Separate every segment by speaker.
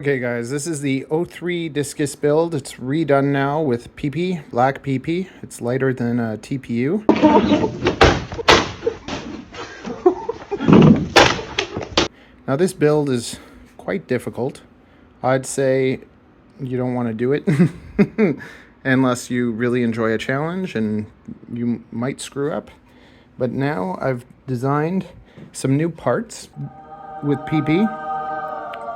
Speaker 1: Okay guys, this is the 03 discus build. It's redone now with PP, black PP. It's lighter than a TPU. Now this build is quite difficult. I'd say you don't want to do it unless you really enjoy a challenge, and you might screw up. But now I've designed some new parts with PP.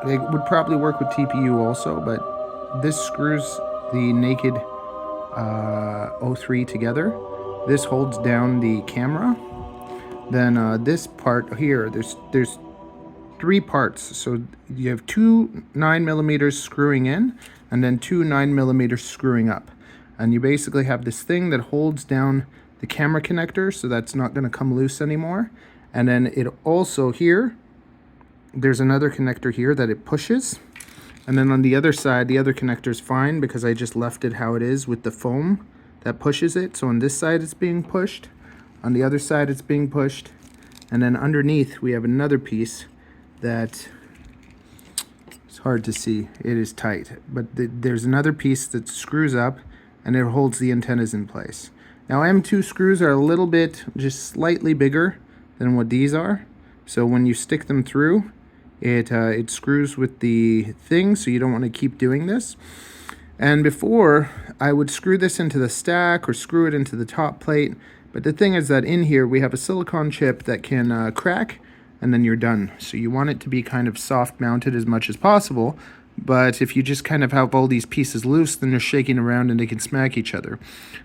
Speaker 1: They would probably work with TPU also, but this screws the naked 03 together. This holds down the camera. Then this part here, there's three parts. So you have two 9mm screwing in, and then two 9mm screwing up. And you basically have this thing that holds down the camera connector, so that's not going to come loose anymore. And then it also here, there's another connector here that it pushes. And then on the other side, the other connector is fine because I just left it how it is with the foam that pushes it. So on this side it's being pushed, on the other side it's being pushed, and then underneath we have another piece that it's hard to see. It is tight, but there's another piece that screws up and it holds the antennas in place. Now M2 screws are a little bit, just slightly bigger than what these are. So when you stick them through, it screws with the thing, so you don't want to keep doing this. And before, I would screw this into the stack or screw it into the top plate. But the thing is that in here we have a silicone chip that can crack, and then you're done. So you want it to be kind of soft mounted as much as possible. But if you just kind of have all these pieces loose, then they're shaking around and they can smack each other.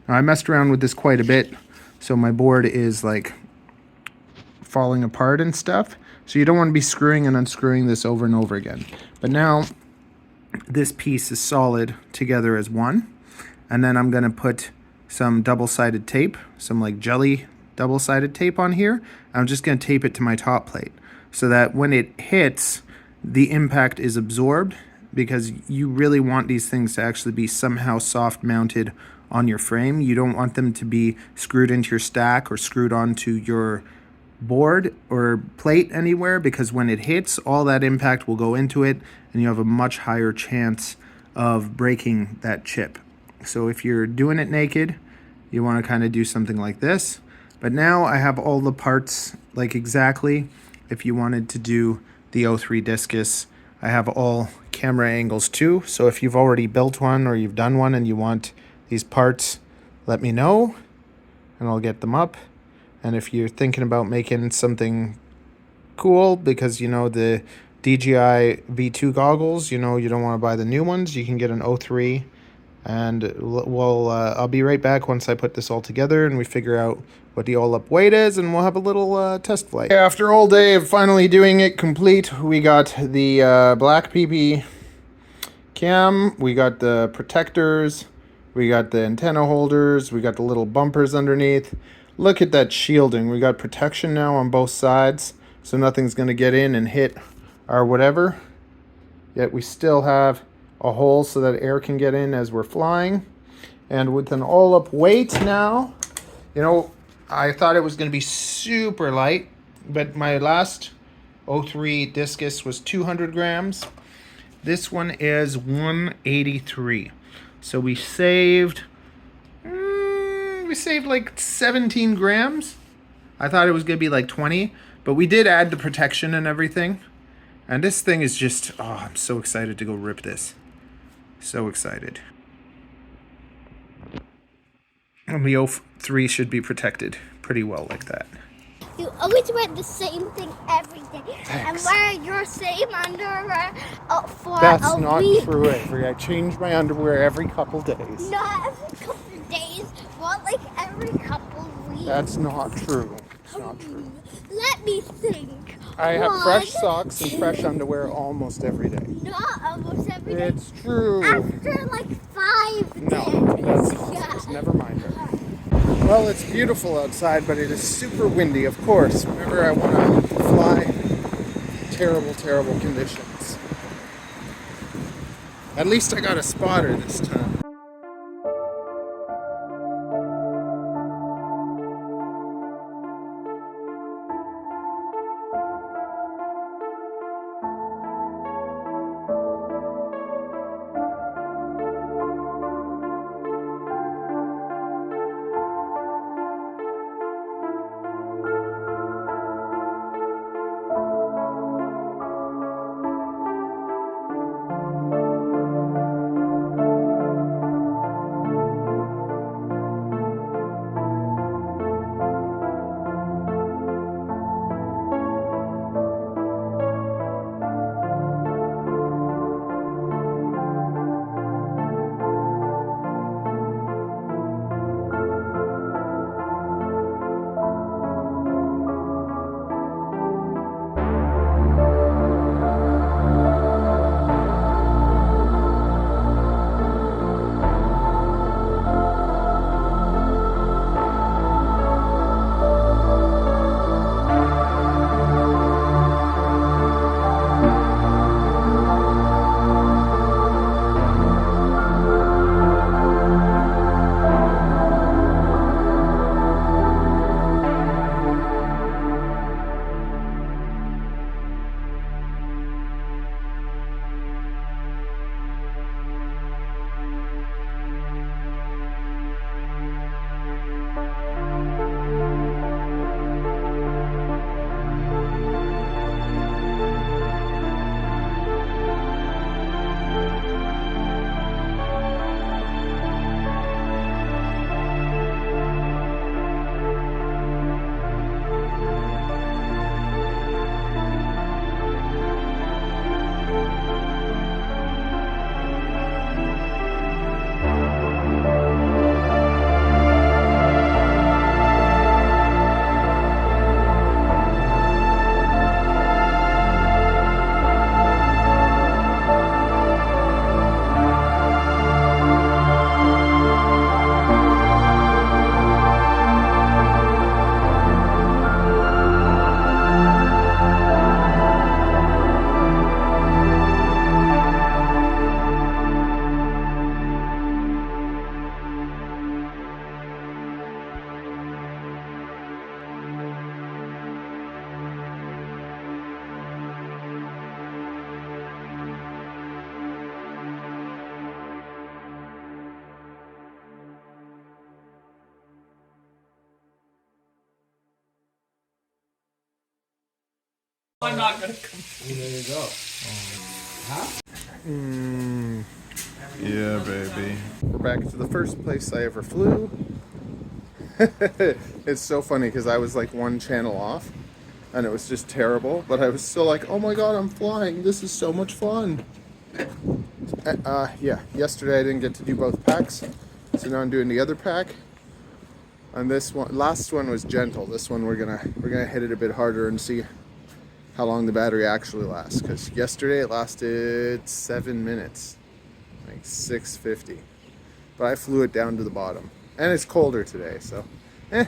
Speaker 1: Now I messed around with this quite a bit, so my board is like falling apart and stuff. So you don't want to be screwing and unscrewing this over and over again. But now this piece is solid together as one. And then I'm going to put some double-sided tape, some like jelly double-sided tape on here. I'm just going to tape it to my top plate so that when it hits, the impact is absorbed, because you really want these things to actually be somehow soft mounted on your frame. You don't want them to be screwed into your stack or screwed onto your board or plate anywhere, because when it hits, all that impact will go into it and you have a much higher chance of breaking that chip. So if you're doing it naked, you want to kind of do something like this. But now I have all the parts like exactly. If you wanted to do the 03 discus, I have all camera angles too. So if you've already built one or you've done one and you want these parts, let me know and I'll get them up. And if you're thinking about making something cool, because you know the DJI V2 goggles, you know you don't want to buy the new ones, you can get an 03. And I'll be right back once I put this all together and we figure out what the all-up weight is, and we'll have a little test flight. After all day of finally doing it complete, we got the black PP cam, we got the protectors, we got the antenna holders, we got the little bumpers underneath. Look at that shielding. We got protection now on both sides, so nothing's going to get in and hit our whatever. Yet we still have a hole so that air can get in as we're flying. And with an all-up weight now, you know, I thought it was going to be super light, but my last 03 discus was 200 grams. This one is 183. So we saved like 17 grams. I thought it was going to be like 20, but we did add the protection and everything. And this thing is just, oh, I'm so excited to go rip this. So excited. And the 03 should be protected pretty well like that.
Speaker 2: You always wear the same thing every day.
Speaker 1: Thanks.
Speaker 2: And wear your same underwear for
Speaker 1: That's
Speaker 2: a
Speaker 1: not
Speaker 2: week.
Speaker 1: true, Avery. I change my underwear every couple days.
Speaker 2: Not every couple of days, but like every couple of weeks.
Speaker 1: That's not true. It's not true.
Speaker 2: Let me think.
Speaker 1: I have fresh socks and fresh underwear almost every day.
Speaker 2: Not almost every day.
Speaker 1: It's true.
Speaker 2: After like 5 days.
Speaker 1: No, that's nonsense. Never mind it. Well, it's beautiful outside, but it is super windy, of course. Whenever I want to fly, terrible, terrible conditions. At least I got a spotter this time.
Speaker 3: I'm not gonna come.
Speaker 4: There you go.
Speaker 1: Yeah, baby. We're back to the first place I ever flew. It's so funny because I was like one channel off and it was just terrible, but I was still like, oh my god, I'm flying. This is so much fun. Yeah, yesterday I didn't get to do both packs, so now I'm doing the other pack. And this one, last one was gentle. This one we're gonna hit it a bit harder and see how long the battery actually lasts. Because yesterday it lasted 7 minutes, like 650. But I flew it down to the bottom, and it's colder today, so eh.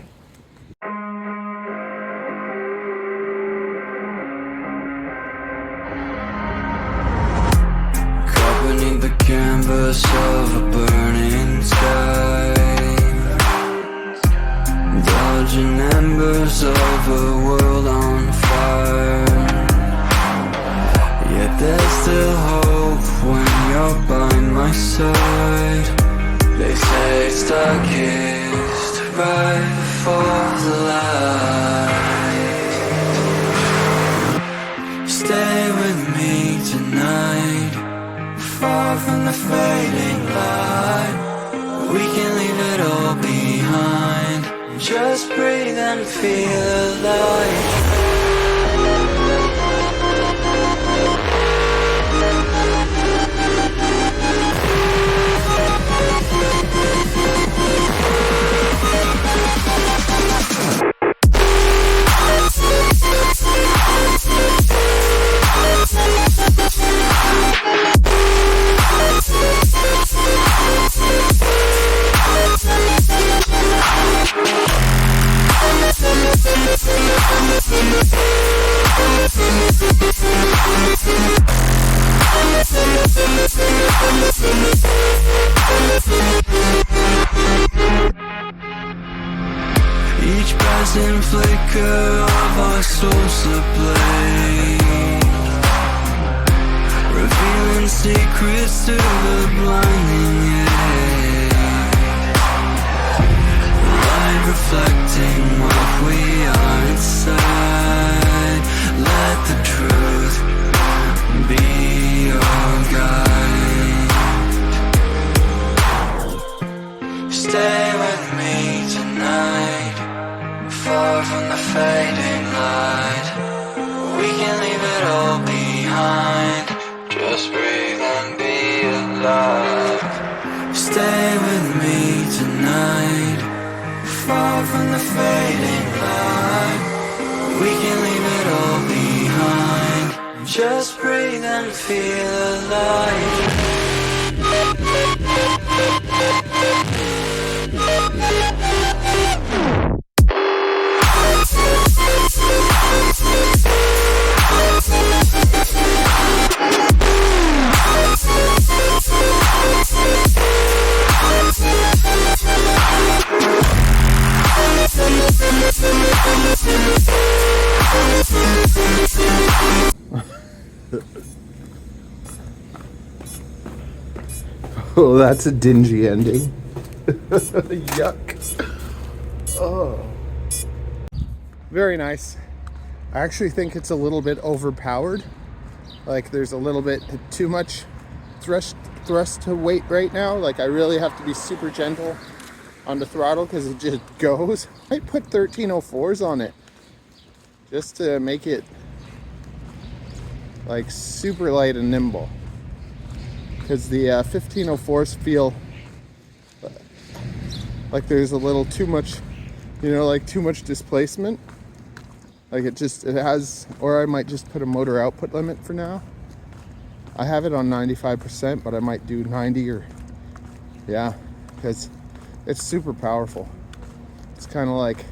Speaker 5: Caught beneath the canvas of a burning sky, dodging embers of a world on fire. Yet there's still hope when you're by my side. They say it's darkest right before the light. Stay with me tonight, far from the fading light. We can leave it all behind, just breathe and feel alive. Each passing flicker of our souls ablaze, revealing secrets to the blinding edge. Light reflecting what we are inside. Let the truth be your guide. Stay with me tonight, far from the fading light. We can leave it all behind, just breathe and be alive. Stay with me tonight, far from the fading light. We can leave it all behind, just breathe and feel alive.
Speaker 1: Oh, that's a dingy ending. Yuck. Oh. Very nice. I actually think it's a little bit overpowered. Like there's a little bit too much thrust to weight right now. Like I really have to be super gentle on the throttle because it just goes. I put 1304s on it just to make it like super light and nimble. Because the 1504s feel like there's a little too much, you know, like too much displacement. Like it has, or I might just put a motor output limit for now. I have it on 95%, but I might do 90 or, yeah, because it's super powerful. It's kind of like,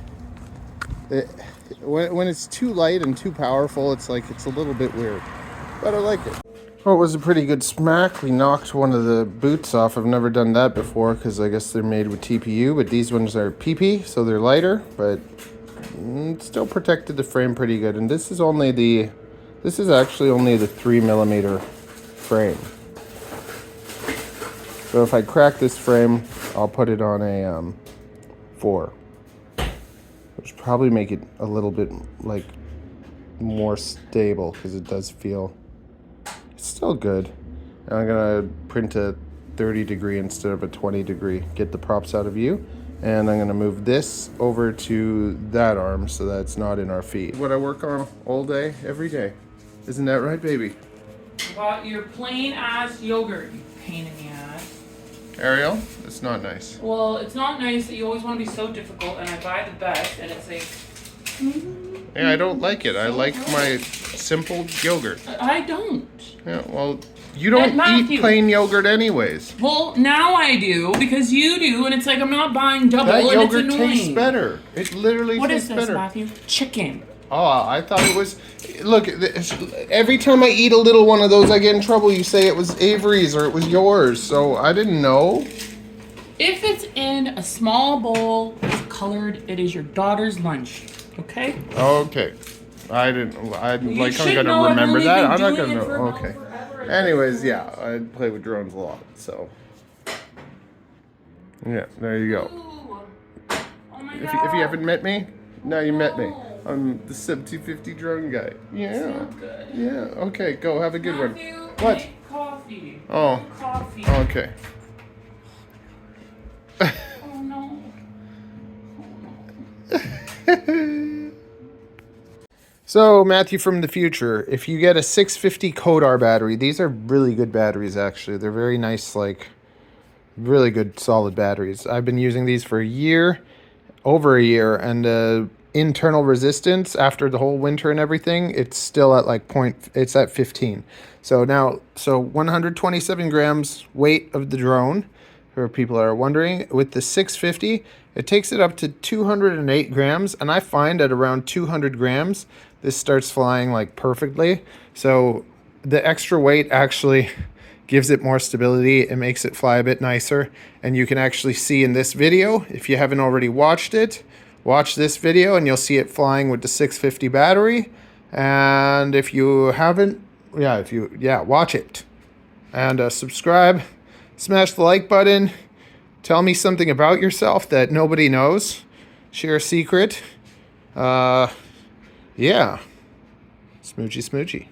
Speaker 1: when it's too light and too powerful, it's like, it's a little bit weird, but I like it. Well, it was a pretty good smack. We knocked one of the boots off. I've never done that before because I guess they're made with TPU, but these ones are PP, so they're lighter, but still protected the frame pretty good. And this is actually only the 3mm frame. So if I crack this frame, I'll put it on a 4, which probably make it a little bit like more stable because it does feel, it's still good. And I'm gonna print a 30 degree instead of a 20 degree, get the props out of view. And I'm gonna move this over to that arm so that it's not in our feet. What I work on all day, every day. Isn't that right, baby?
Speaker 3: About your plain ass yogurt, you pain in the ass.
Speaker 1: Ariel, it's not nice.
Speaker 3: Well, it's not nice that you always want to be so difficult, and I buy the best, and it's like...
Speaker 1: Yeah, I don't like it. I like my simple yogurt.
Speaker 3: I don't.
Speaker 1: Yeah, well, you don't
Speaker 3: Matthew.
Speaker 1: eat plain yogurt anyways.
Speaker 3: Well, now I do, because you do, and it's like I'm not buying double,
Speaker 1: That
Speaker 3: and
Speaker 1: yogurt
Speaker 3: it's annoying.
Speaker 1: tastes better. It literally
Speaker 3: What
Speaker 1: tastes
Speaker 3: is this,
Speaker 1: better.
Speaker 3: Matthew? Chicken.
Speaker 1: Oh, I thought it was... Look, every time I eat a little one of those, I get in trouble. You say it was Avery's or it was yours, so I didn't know.
Speaker 3: If it's in a small bowl, it's colored, it is your daughter's lunch. Okay?
Speaker 1: Okay. I didn't... I'm
Speaker 3: You
Speaker 1: like, I'm
Speaker 3: should
Speaker 1: gonna
Speaker 3: know I've
Speaker 1: remember
Speaker 3: only
Speaker 1: that.
Speaker 3: been
Speaker 1: I'm not
Speaker 3: doing
Speaker 1: gonna
Speaker 3: it for
Speaker 1: know.
Speaker 3: about
Speaker 1: Okay.
Speaker 3: forever.
Speaker 1: Anyways, yeah, I play with drones a lot, so... Yeah, there you go.
Speaker 3: Ooh. Oh my
Speaker 1: If
Speaker 3: God.
Speaker 1: you haven't met me, now you met me. I'm the Sub250 drone guy. Yeah.
Speaker 3: Sounds good.
Speaker 1: Yeah. Okay, go have a good one.
Speaker 3: Matthew,
Speaker 1: What?
Speaker 3: make coffee.
Speaker 1: Oh.
Speaker 3: Coffee.
Speaker 1: Okay.
Speaker 3: Oh no. Oh no.
Speaker 1: So, Matthew from the future, if you get a 650 Kodar battery, these are really good batteries actually. They're very nice, like really good solid batteries. I've been using these for a year, over a year, and internal resistance after the whole winter and everything, it's still at like it's at 15. So now, 127 grams weight of the drone, for people that are wondering. With the 650, it takes it up to 208 grams, and I find at around 200 grams, this starts flying like perfectly. So the extra weight actually gives it more stability. It makes it fly a bit nicer, and you can actually see in this video, if you haven't already watched it, watch this video and you'll see it flying with the 650 battery. And if you haven't, watch it. And subscribe, smash the like button, tell me something about yourself that nobody knows, share a secret. Yeah, smoochy smoochy.